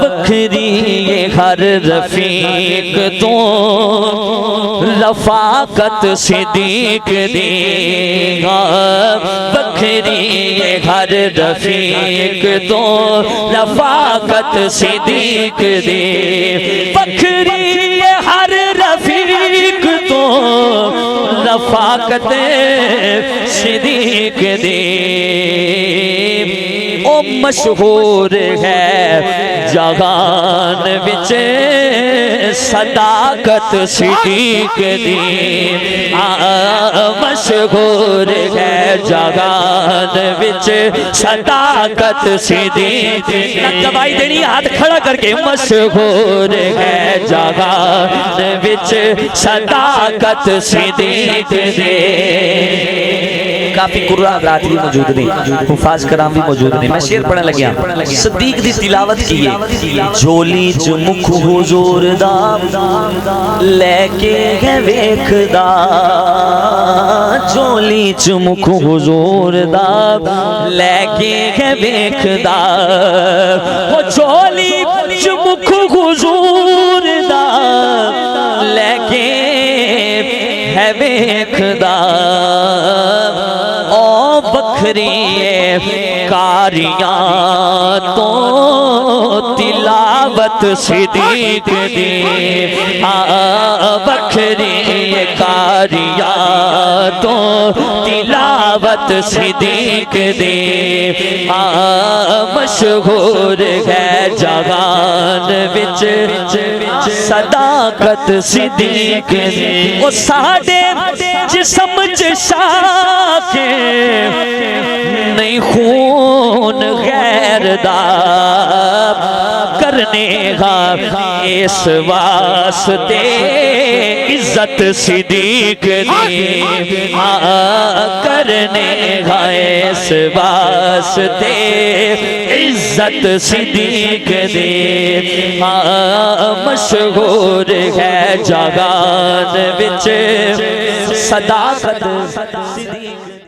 بکھری ہر رفیق تو رفاقت صدیق دے گا بکھری ہر رفیق تو رفاقت صدیق دے بکھری ہر رفیق تو رفاقت صدیق دے او مشہور ہے جہان وچ صداقت صدیق دی مشہور ہے جہان وچ صداقت صدیق دی گواہی دینی ہاتھ کھڑا کر کے مشہور ہے جہان وچ صداقت صدیق دی کافی قرآن حضرات بھی موجود نہیں حفاظ کرام بھی موجود نہیں میں شعر پڑھنے لگیا صدیق دی تلاوت کیے جھولی چ مکھ حضور دا لے کے ہے ویکھ دا جھولی چ مکھ حضور دا لے کے ہے ویکھ دا وہ جھولی چ مکھ حضور دا لے کے ہے ویکھ دا بکھری کاریاں تو تلاوت صدیق دی بکھری کاریاں تو تلاوت صدیق دی مشہور ہے جہان وچ صداقت صدیق دی او ساڈے جسم چ شاکے نہیں خون غیر دا کرنے گا اس واسطے عزت صدیق دی کرنے گا اس واسطے عزت صدیق دی مشہور ہے جہان وچ صداقت صدیق